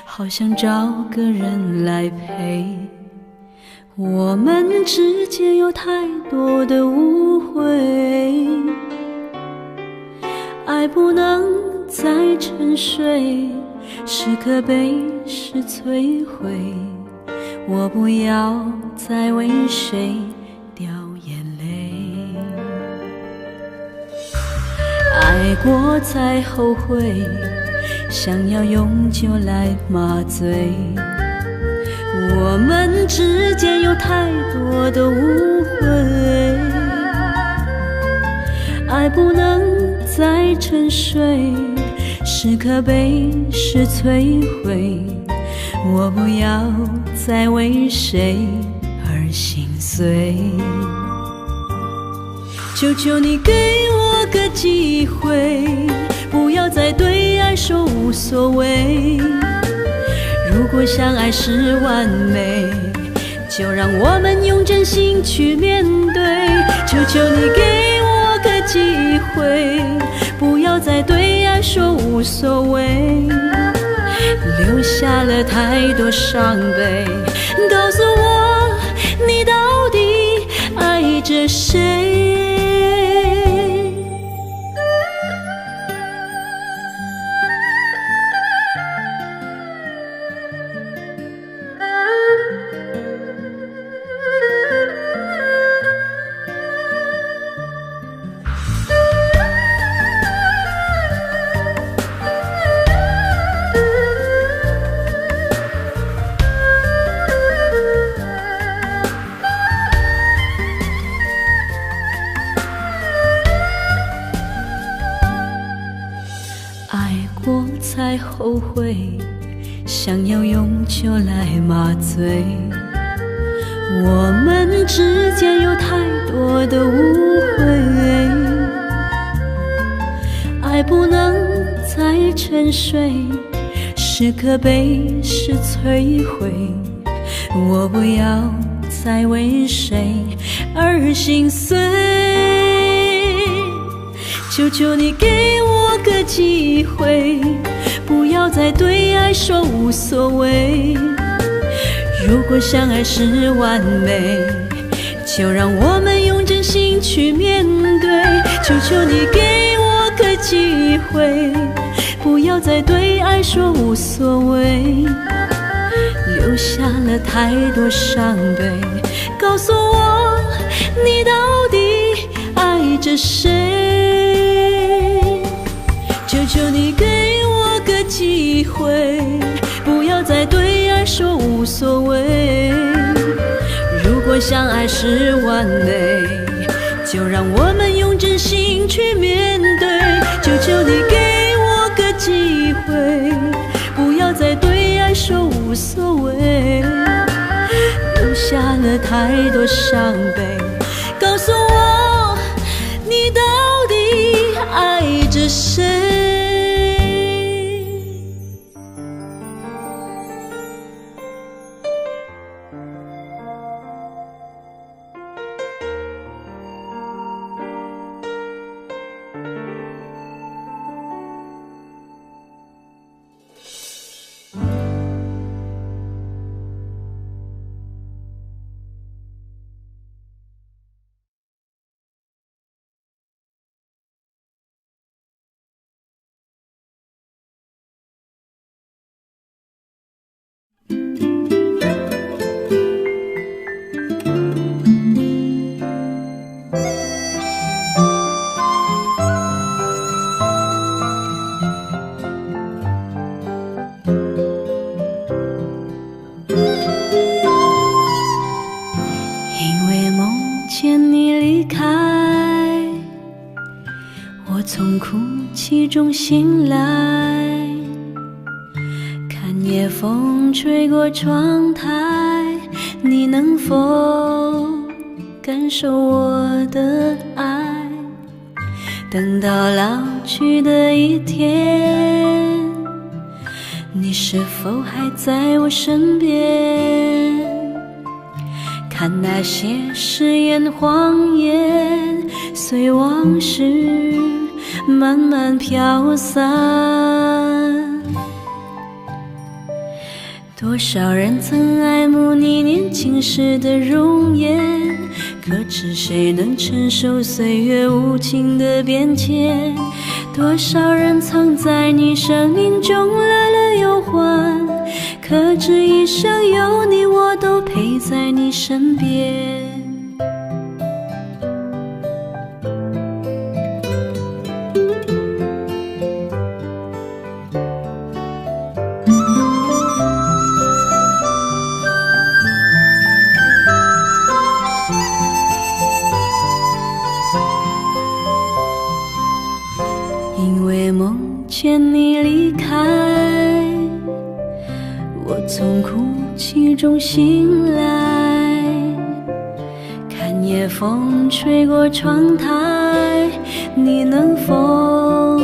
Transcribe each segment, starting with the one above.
好想找个人来陪。我们之间有太多的误会，爱不能再沉睡，时刻被事摧毁。我不要再为谁掉眼泪，爱过才后悔，想要用酒来麻醉。我们之间有太多的误会，爱不能再沉睡，时刻被事摧毁。我不要再为谁而心碎，求求你给我个机会，不要再对爱说无所谓。如果相爱是完美，就让我们用真心去面对。求求你给我个机会，不要再对爱说无所谓，留下了太多伤悲。告诉我，你到底爱着谁？才后悔，想要用酒来麻醉。我们之间有太多的误会，爱不能再沉睡，时刻被事摧毁。我不要再为谁而心碎，求求你给我个机会，不要再对爱说无所谓。如果相爱是完美，就让我们用真心去面对。求求你给我个机会，不要再对爱说无所谓，留下了太多伤悲。告诉我，你到底爱着谁？求求你给我个机会，不要再对爱说无所谓。如果相爱是完美，就让我们用真心去面对。求求你给我个机会，不要再对爱说无所谓，留下了太多伤悲。告诉我，你到底爱着谁？从哭泣中醒来，看夜风吹过窗台，你能否感受我的爱？等到老去的一天，你是否还在我身边？看那些誓言谎言，随往事慢慢飘散。多少人曾爱慕你年轻时的容颜，可知谁能承受岁月无情的变迁？多少人曾在你生命中来了又还，可知一生有你，我都陪在你身边。因为梦见你离开，我从哭泣中醒来，看夜风吹过窗台，你能否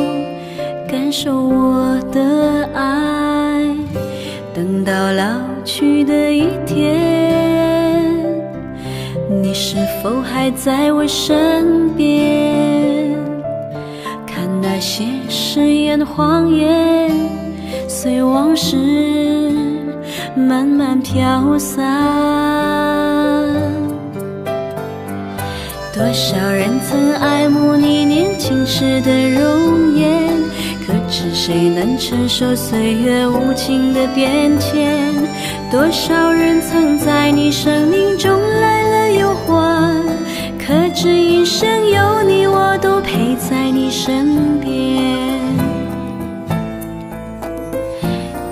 感受我的爱？等到老去的一天，你是否还在我身边？那些誓言谎言，随往事慢慢飘散。多少人曾爱慕你年轻时的容颜，可知谁能承受岁月无情的变迁？多少人曾在你生命中来了又还，可知一生有你，我都陪在你身边。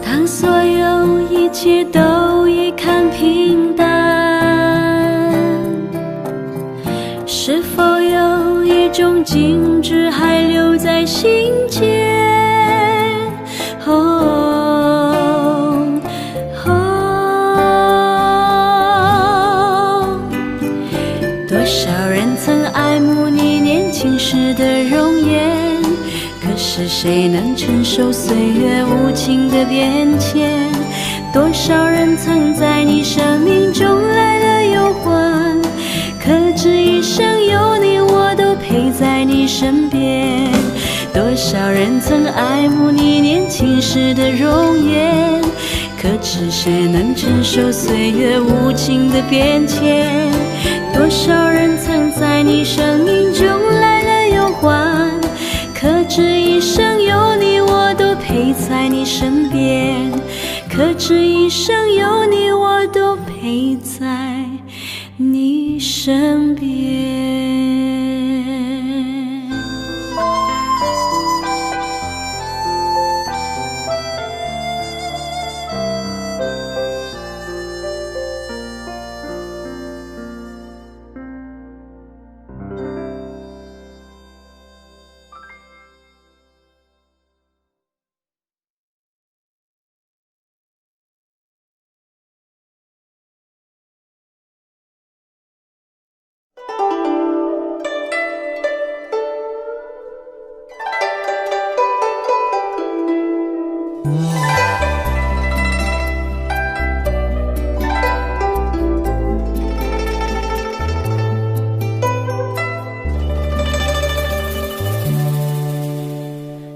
当所有一切都已看平淡，是否有一种静止还留在心间？多少人曾爱慕你年轻时的容颜，可是谁能承受岁月无情的变迁？多少人曾在你生命中来了又还，可知一生有你，我都陪在你身边。多少人曾爱慕你年轻时的容颜，可知谁能承受岁月无情的变迁？多少人曾在你生命中来了又还，可知一生有你，我都陪在你身边。可知一生有你，我都陪在你身边。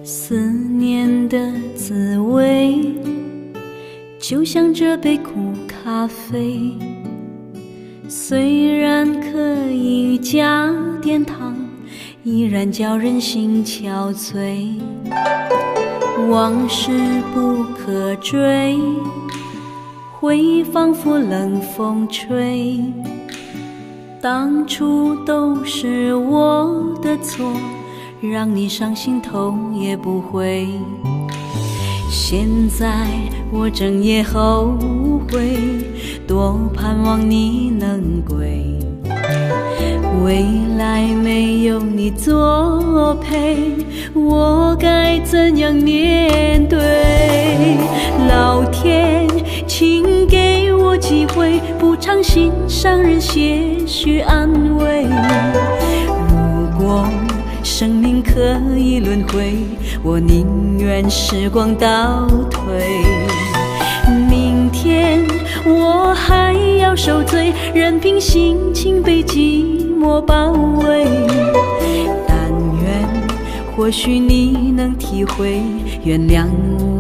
思念的滋味，就像这杯苦咖啡，虽然可以加点糖，依然叫人心憔悴。往事不可追，回忆仿佛冷风吹，当初都是我的错，让你伤心头也不回。现在我正也后悔，多盼望你能归。未来没有你作陪，我该怎样面对？老天，请给我机会，补偿心上人些许安慰。如果生命可以轮回，我宁愿时光倒退。明天我还要受罪，任凭心情被寂寞包围。但愿或许你能体会，原谅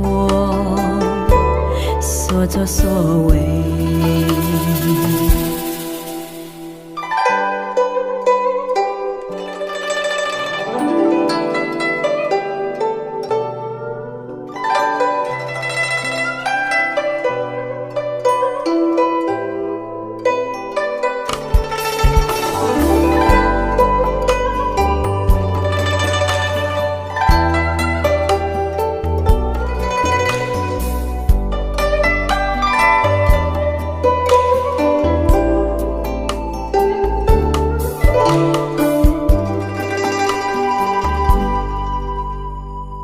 我所做作所为。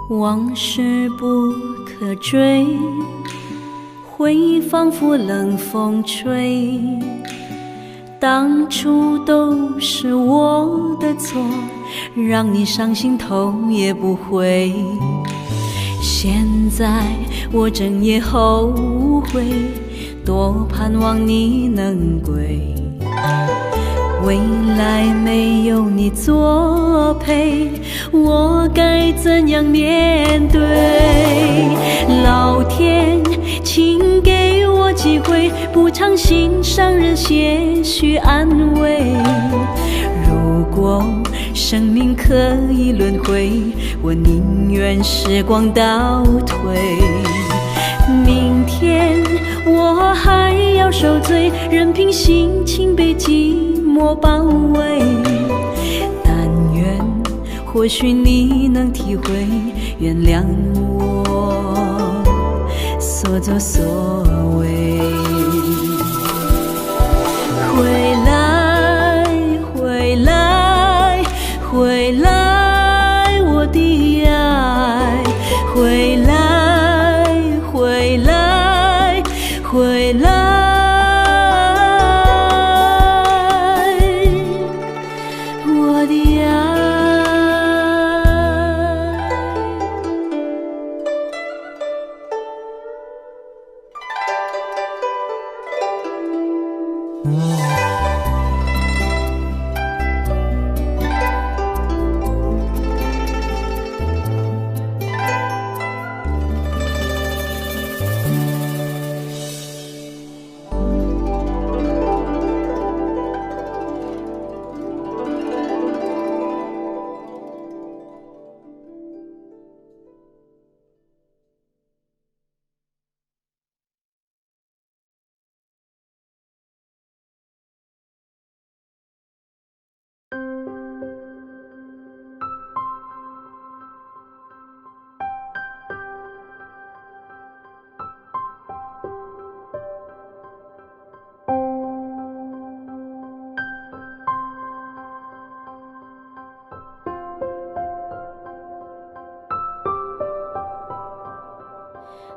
往事不可追，回忆仿佛冷风吹，当初都是我的错，让你伤心头也不回。现在我正也后悔，多盼望你能归。未来没有你作陪，我该怎样面对？老天，请给我机会，补偿心上人些许安慰。如果生命可以轮回，我宁愿时光倒退。明天我还要受罪，任凭心情被寂寞包围。但愿或许你能体会，原谅我所作所为。回来，回来，回来，我的爱，回来，回来，回来。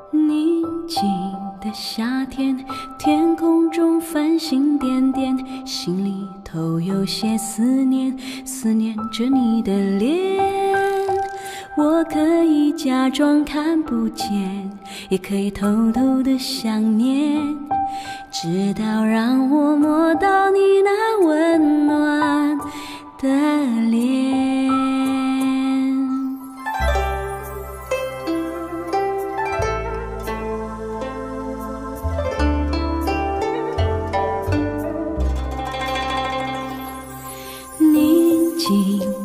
宁静的夏天，天空中繁星点点，心里头有些思念，思念着你的脸。我可以假装看不见，也可以偷偷的想念，直到让我摸到你那温暖的脸。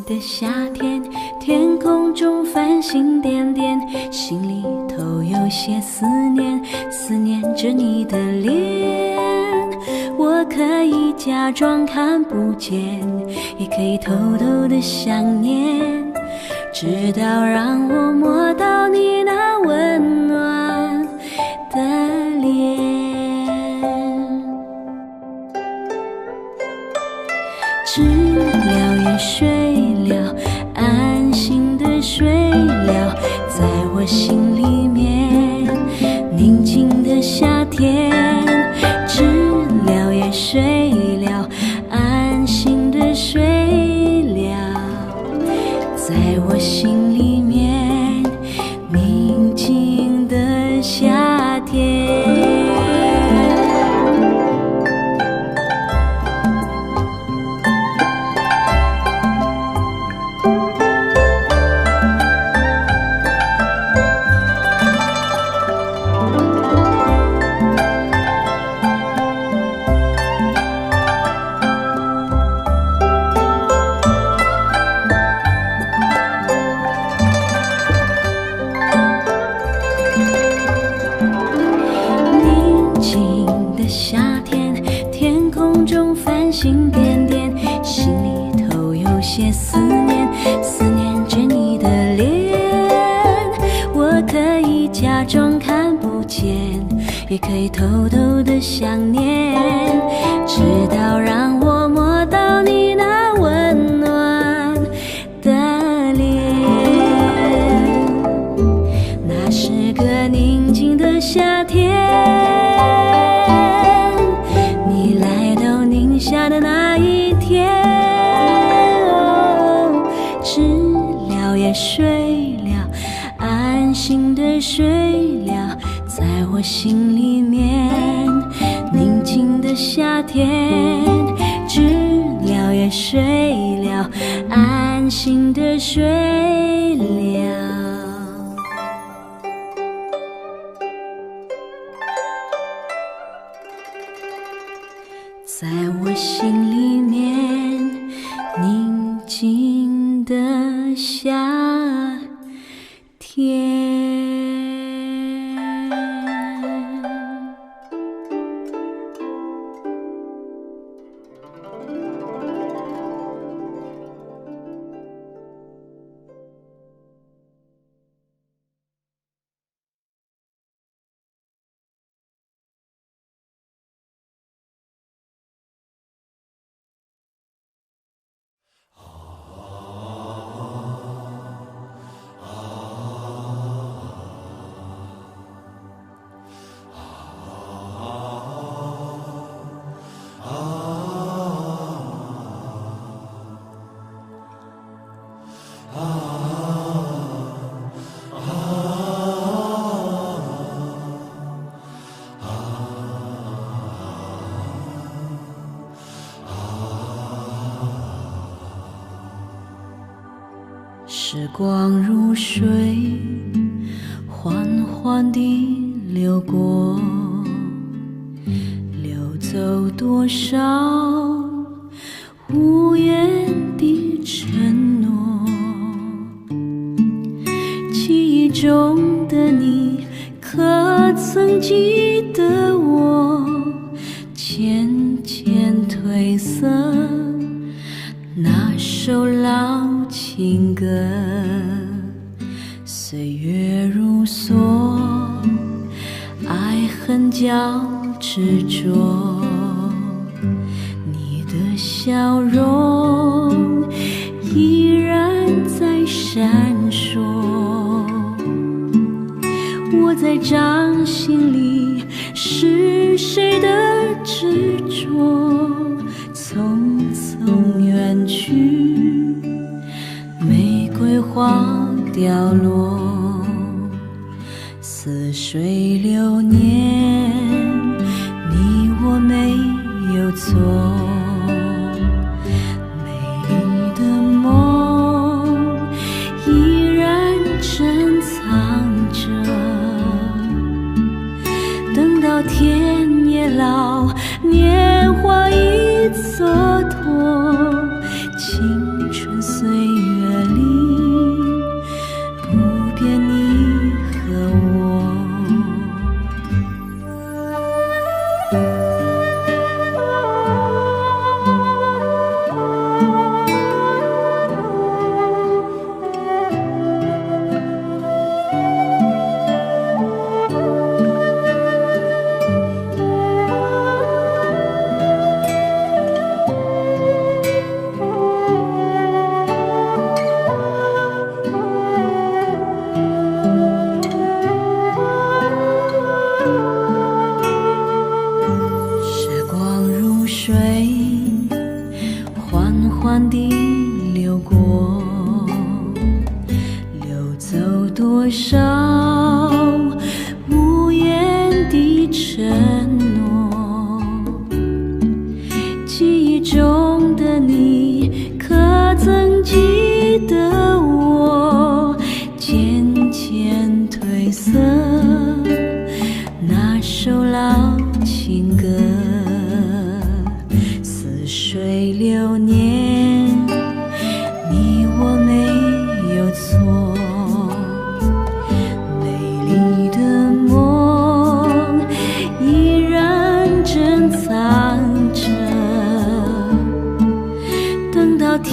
的夏天，天空中繁星点点，心里头有些思念，思念着你的脸。我可以假装看不见，也可以偷偷的想念，直到让我摸到你那温暖的脸。知了也睡了，安心的睡了，在我心里面宁静的夏天。知了也睡了，安心的睡了，在我心里面宁静的夏天。也可以偷偷的想念，直到让我摸到你那温暖的脸。那是个宁静的夏天，你来到宁夏的那一天，知了也睡了，安心的睡了，在我心里面宁静的夏天，知了也睡了，安心的睡了。在我心里面宁静的夏天。时光如水，缓缓地流过，流走多少无言的承诺。记忆中的你，可曾记得我？渐渐褪色那首老情歌，岁月如梭，爱恨交织着，你的笑容依然在闪烁。我在掌心里是谁的执着，匆匆远去，玫瑰花凋落，似水流年，你我没有错。美丽的梦依然珍藏着，等到天也老，年华已蹉跎，青春岁月里不变你和我。缓地流过，流走多少无言的承诺。记忆中的你，可曾记得我？渐渐褪色那首老情歌，似水流年，你我没有错。美丽的梦依然珍藏着，等到天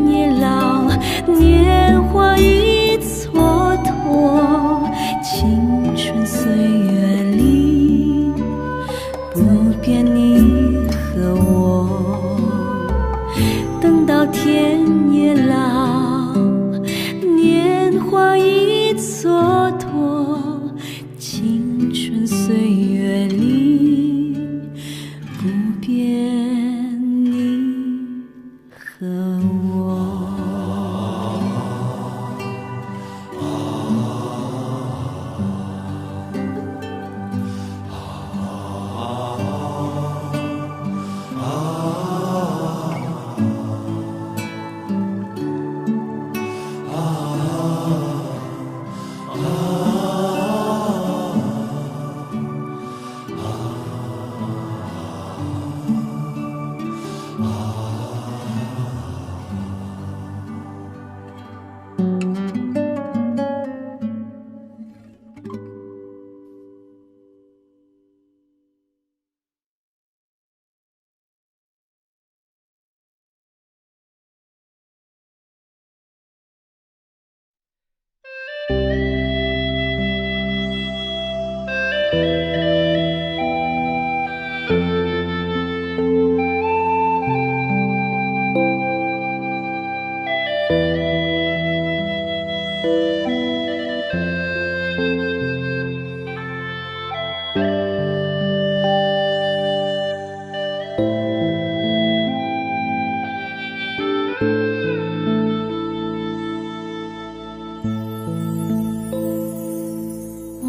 也老，年华已蹉跎，青春岁月里任岁月里不变你和我。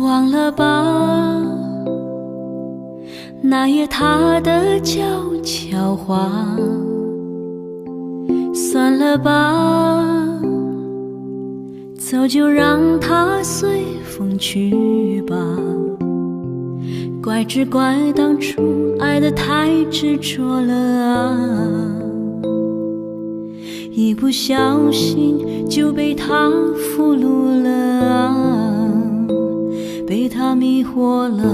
忘了吧，那夜他的悄悄话，算了吧，走就让它随风去吧。怪只怪当初爱得太执着了啊，一不小心就被他俘虏了啊，被他迷惑了，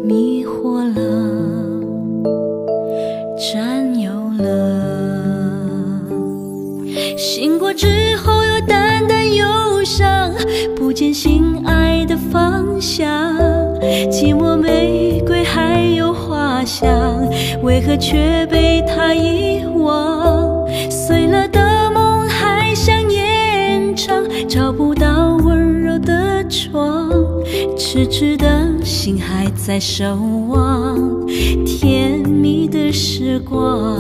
迷惑了，占有了。醒过之后又淡淡忧伤，不见心爱的方向，寂寞玫瑰还有花香，为何却被他遗忘？碎了的梦还想延长，找不到温柔的床，痴痴的心还在守望甜蜜的时光。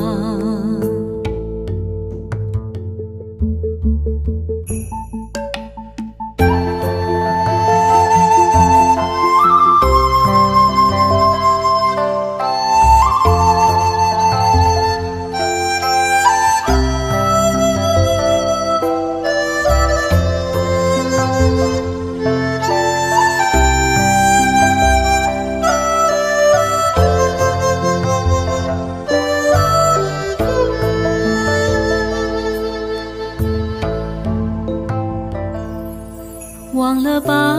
忘了吧，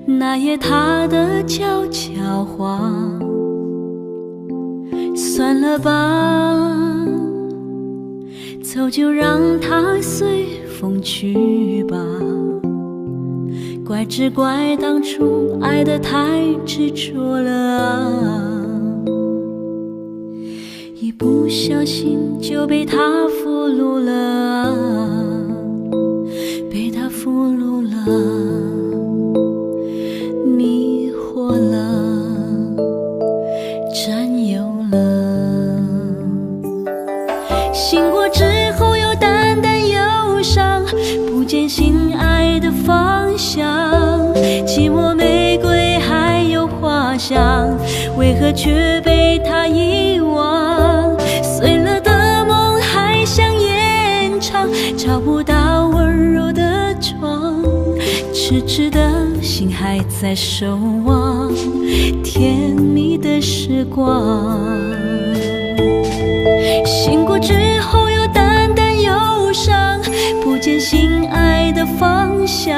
那夜他的悄悄话，算了吧，走就让它随风去吧。怪只怪当初爱得太执着了啊，一不小心就被他俘虏了啊，被他俘虏了，迷惑了，占有了。醒过之后又淡淡忧伤，不见心爱的方向，寂寞玫瑰还有花香，为何却被他遗忘？碎了的梦还想延长，找不到温柔的床，痴痴的心还在守望甜蜜的时光。醒过之后又淡淡忧伤，不见心爱的方向，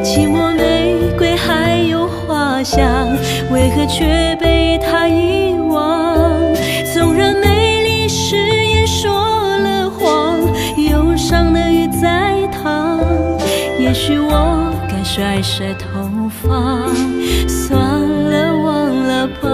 寂寞玫瑰还有花香，为何却被他遗忘？纵然美丽誓言说了谎，忧伤的雨在淌，也许我该甩甩头发，算了，忘了吧。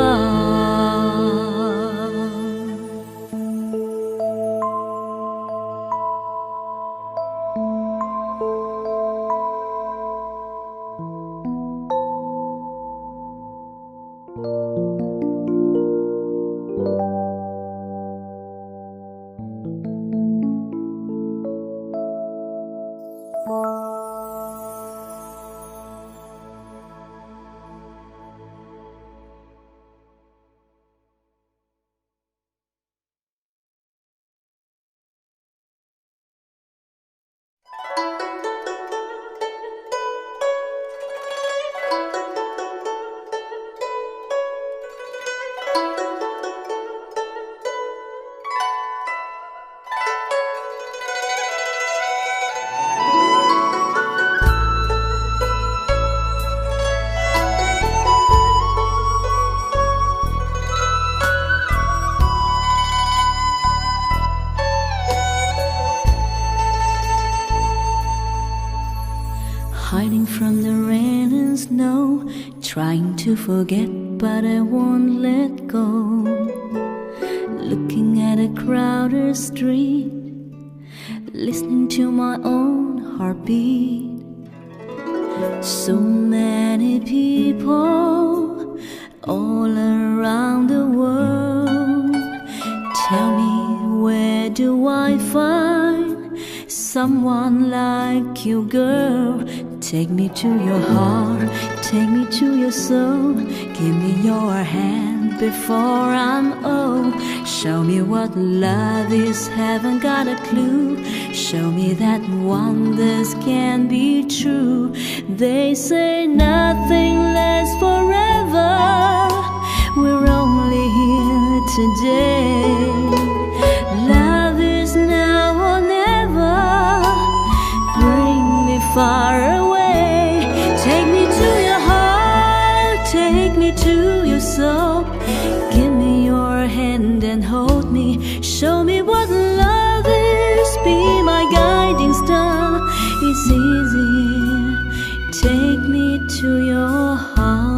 hiding from the rain and snow, trying to forget but I won't let go. Looking at a crowded street, listening to my own heartbeat. So many people all around the world. Tell me, where do I find someone like you, girl? Take me to your heart, take me to your soul. Give me your hand before I'm old. Show me what love is, haven't got a clue. Show me that wonders can be true. They say nothing lasts forever. We're only here today. Love is now or never. Bring me far away. Take me to your heart, take me to your soul. Give me your hand and hold me. Show me what love is, be my guiding star. It's easy, take me to your heart.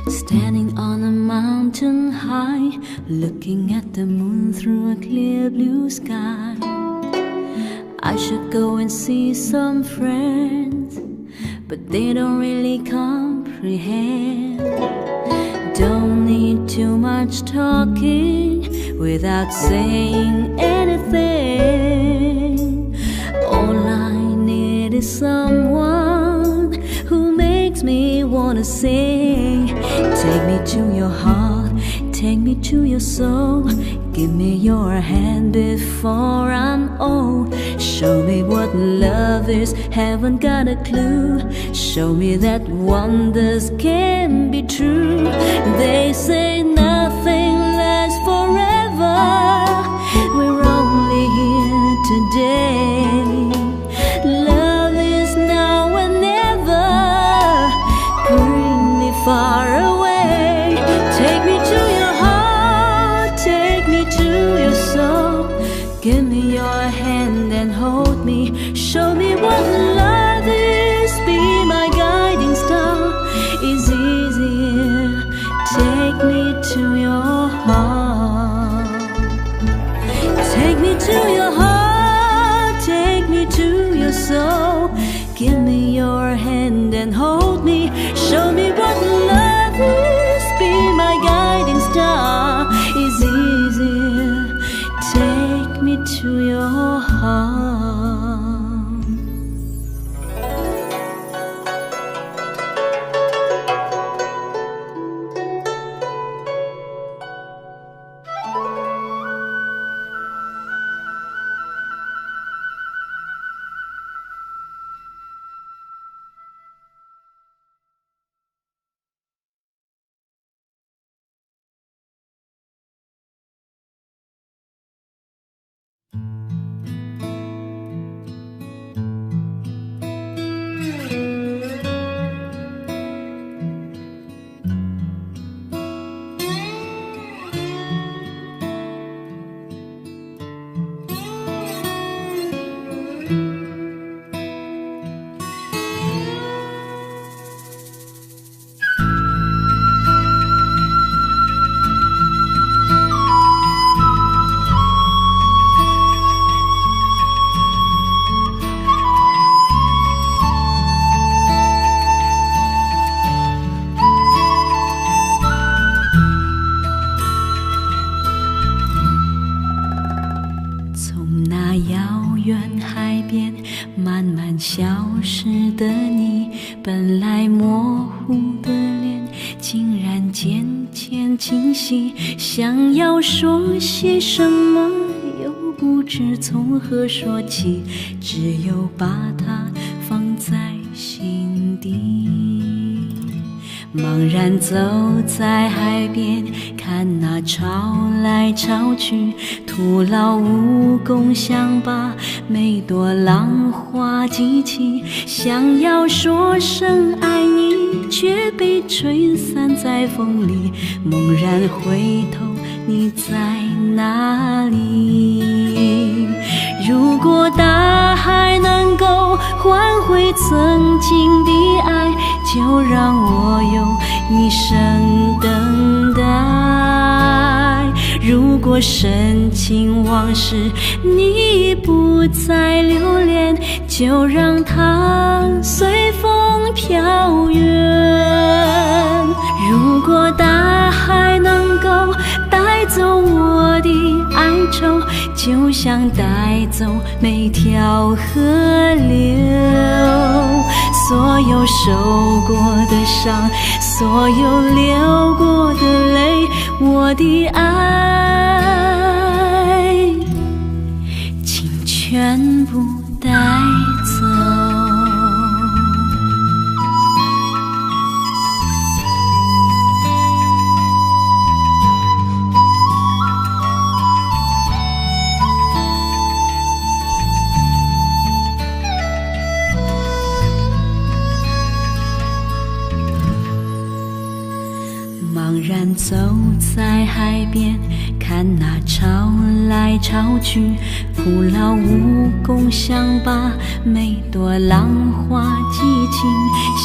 Standing on a mountain high, looking at the moon through a clear blue sky. I should go and see some friends, but they don't really comprehend. Don't need too much talking without saying anything. All I need is someone who makes me wanna sing. Take me to your heart, take me to your soul. Give me your hand before I'm old. Show me what love is, haven't got a clue. Show me that wonders can be true. They say nothing lasts forever. We're only here today. Love is now and never. Bring me far away. Take me to your heart, take me to your soul. Give me your hand and hold me. Show me what love is, be my guiding star. It's easier, take me to your heart. Take me to your heart, take me to your soul. Give me your hand and hold me. Show me what love is, be my guiding star. It's easier, take me to your heart.消失的你，本来模糊的脸，竟然渐渐清晰。想要说些什么，又不不知从何说起，只有把它放在心底。茫然走在海边，看那潮来潮去，徒劳无功，想把每朵浪花记起，想要说声爱你，却被吹散在风里。猛然回头，你在哪里？如果大海能够换回曾经的爱，就让我用一生等待。如果深情往事你不再留恋，就让它随风飘远。如果大海能够带走我的哀愁，就像带走每条河流。所有受过的伤，所有流过的泪，我的爱请全部带走。茫然走在海边，看那潮来潮去，徒劳无功，想把每朵浪花记清，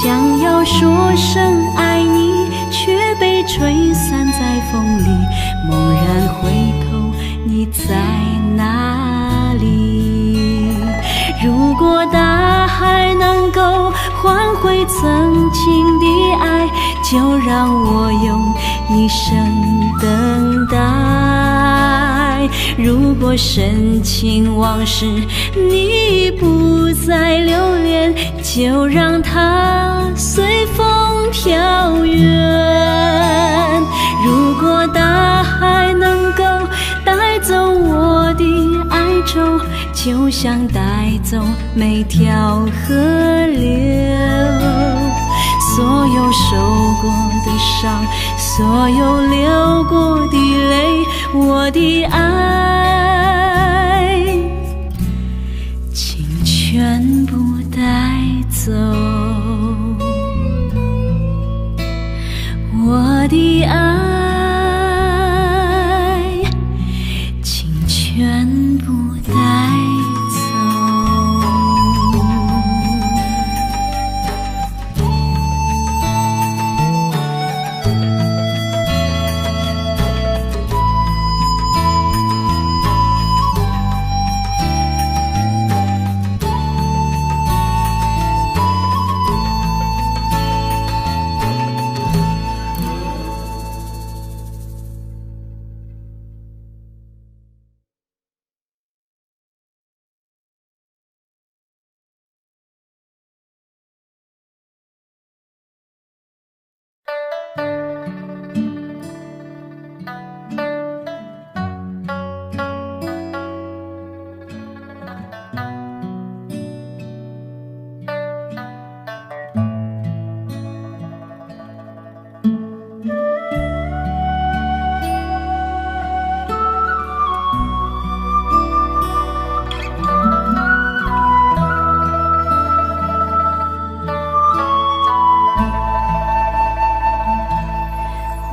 想要说声爱你，却被吹散在风里。猛然回头，你在哪里？如果大海能够换回曾经的爱，就让我用一生等待。如果深情往事你不再留恋，就让它随风飘远。如果大海能够带走我的哀愁，就像带走每条河流。所有受过的伤，所有流过的泪，我的爱请全部带走。我的爱请全部带走。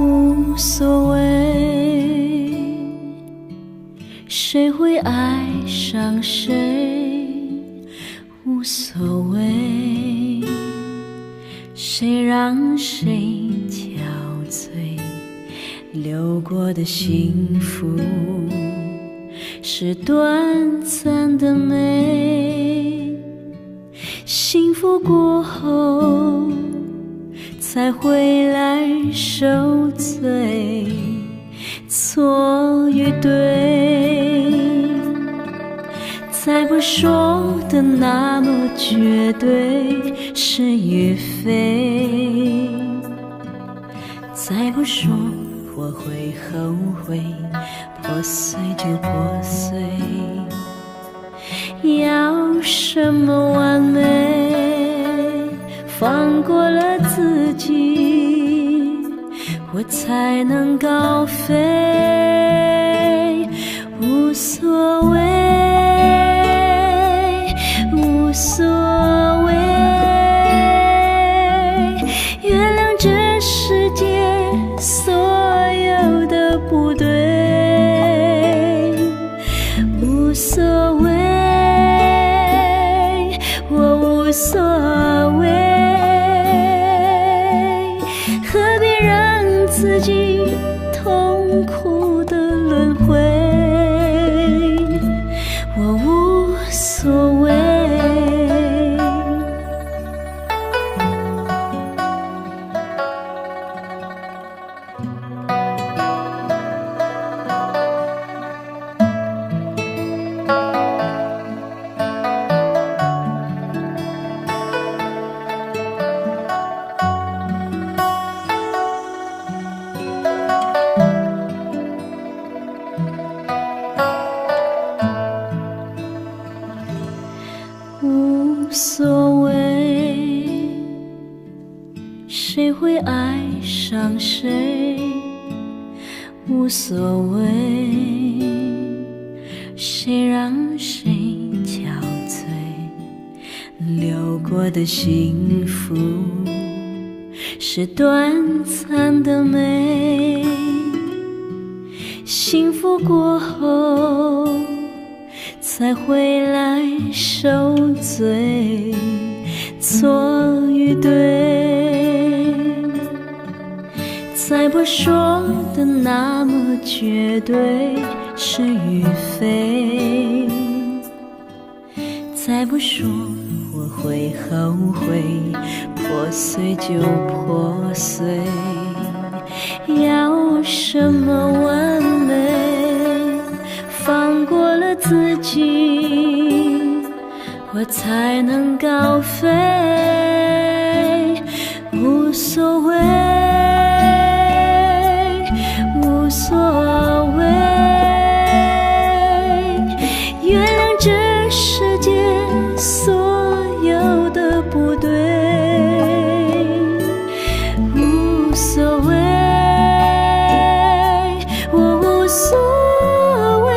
无所谓，谁会爱上谁？无所谓，谁让谁憔悴？流过的幸福是短暂的美，幸福过后才回来受罪，错与对，再不说的那么绝对，是与非，再不说我会后悔，破碎就破碎。要什么完美？放过了自己，我才能高飞。无所谓，无所谓，原谅这世界所有的不对。无所谓，我无所谓，何必让自己痛苦的轮回？我无所谓。无所谓，谁会爱上谁？无所谓，谁让谁憔悴？流过的幸福是短暂的美，幸福过后才回来受罪，错与对，再不说的那么绝对，是与非，再不说我会后悔，破碎就破碎。要什么完美？放过了自己，我才能高飞。无所谓，无所谓，原谅这世界所有的不对。无所谓，我无所谓，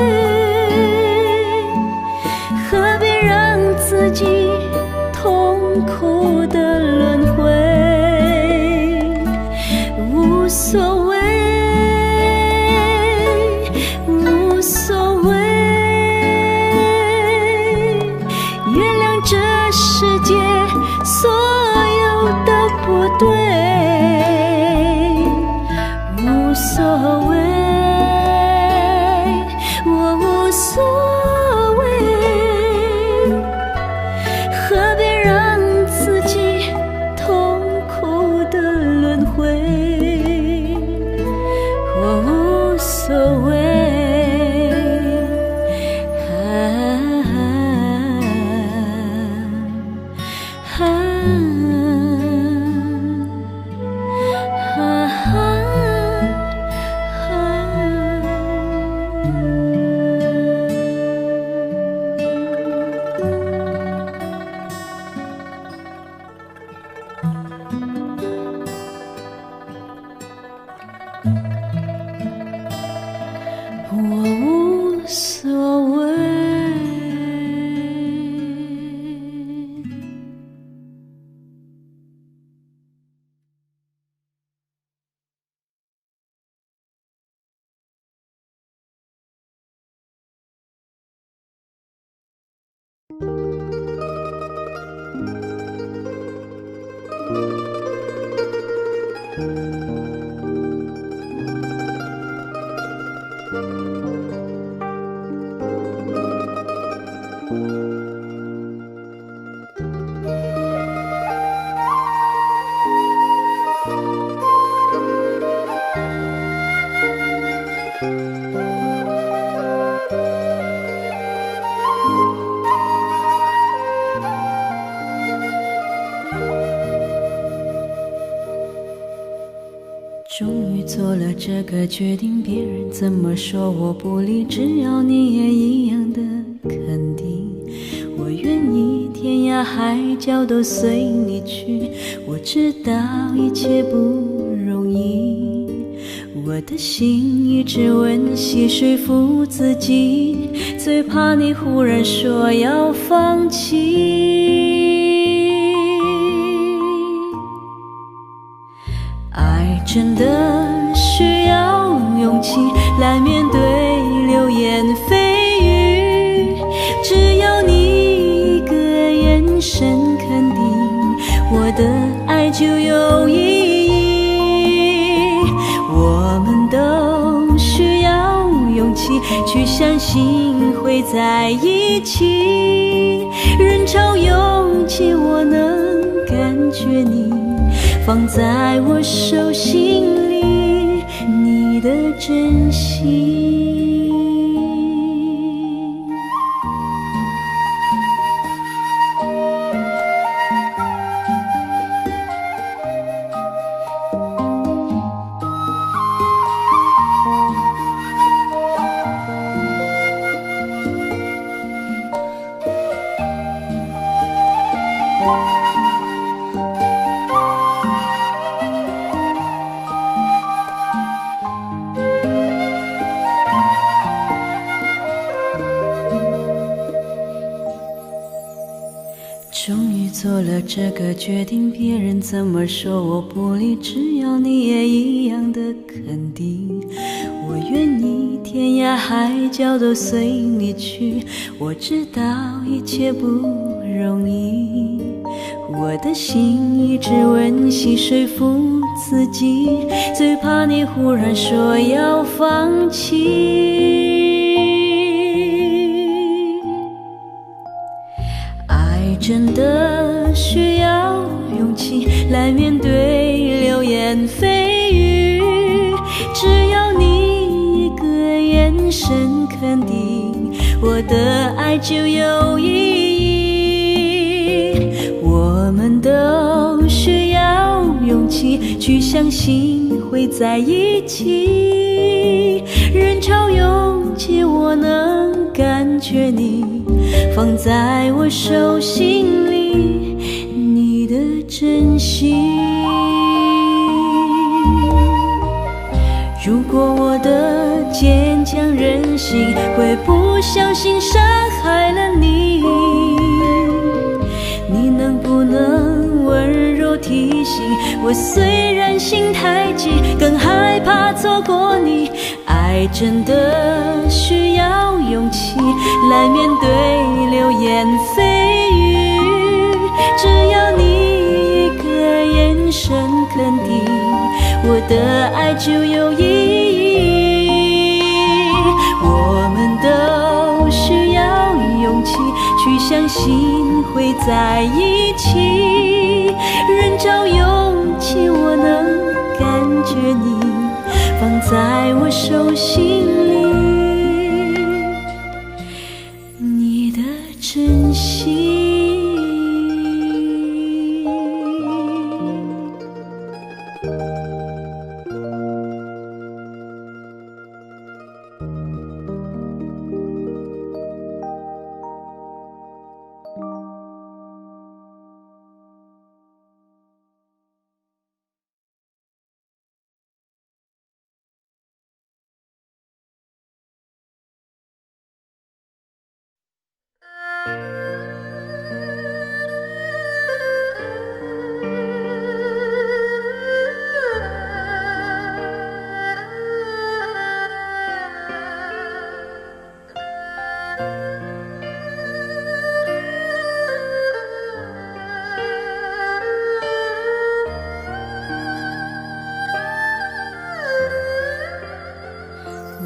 何必让自己痛苦的轮回？无所谓，无所谓，原谅这世界所有的不对。无所谓，我无所谓，何必让自己痛苦的轮回？我无所谓。我无所谓。于做了这个决定，别人怎么说我不理，只要你也一样的肯定。我愿意天涯海角都随你去，我知道一切不容易，我的心一直温习说服自己，最怕你忽然说要放弃。爱真的需要勇气来面对流言蜚语，只要你一个眼神肯定，我的爱就有意义。我们都需要勇气去相信会在一起，人潮涌起我能感觉你放在我手心里，你的真心。终于做了这个决定，别人怎么说我不理，只要你也一样的肯定。我愿意天涯海角都随你去，我知道一切不容易，我的心一直温习说服自己，最怕你忽然说要放弃。真的需要勇气来面对流言蜚语，只要你一个眼神肯定，我的爱就有意义。我们都需要勇气去相信会在一起，人潮涌起我能感觉你放在我手心里，你的真心。如果我的坚强任性会不小心伤害了你，你能不能温柔提醒我，虽然心太急，更害怕错过你。爱真的需要勇气来面对流言蜚语，只要你一个眼神肯定，我的爱就有意义。我们都需要勇气去相信会在一起，人潮涌起我能感觉你放在我手心里，你的真心。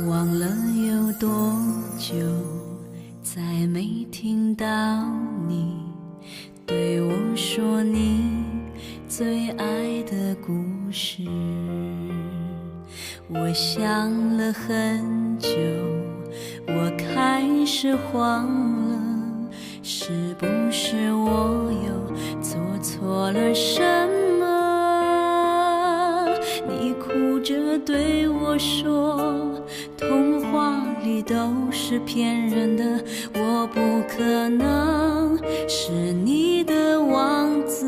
忘了有多久，再没听到你对我说你最爱的故事。我想了很久，我开始慌了，是不是我又做错了什么？你哭着对骗人的，我不可能是你的王子。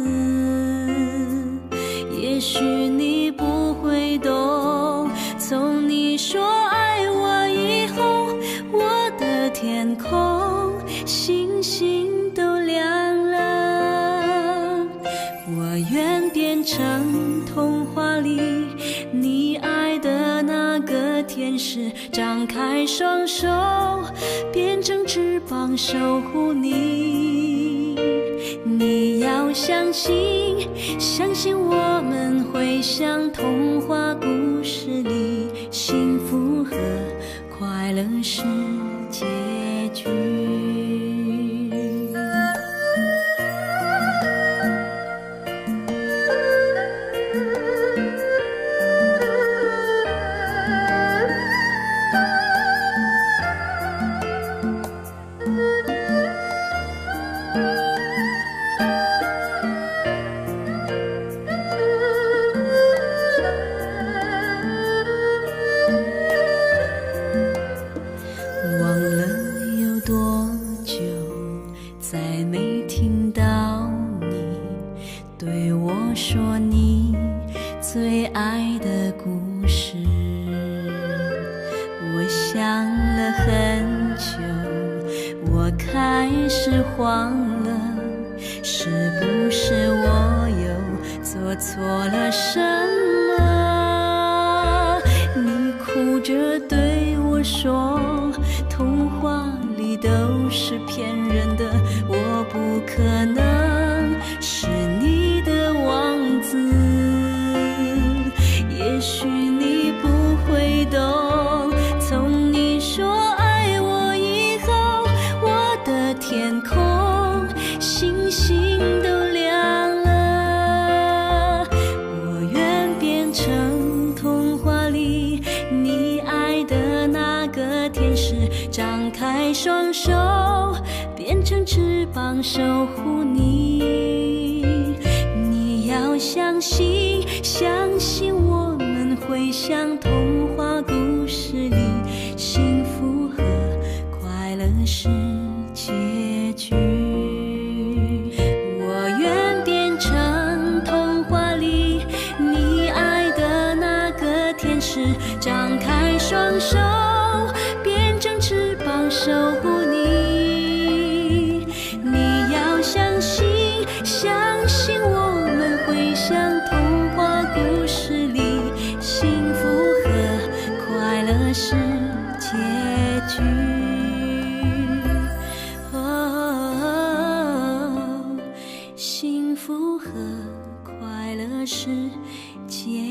也许你不会懂，从你说爱我以后，我的天空星星都亮了。我愿变成童话里你爱的那个天使，张开双手，变成翅膀守护你。你要相信，相信我们会像童话故事里，幸福和快乐是结局。最爱的故事，我想了很久，我开始慌了，是不是我又做错了什么？你哭着对我说，童话里都是骗人的，我不可能是你的王子。也许你不会懂，从你说爱我以后，我的天空星星都亮了。我愿变成童话里你爱的那个天使，张开双手，变成翅膀守护你。你要相信，相信我们会像童话故事里，幸福和快乐是结局。我愿变成童话里你爱的那个天使，张开双手，变成翅膀守护你。你要相信，相信我们会像童话故事里，幸福和快乐是结局。幸福和快乐是结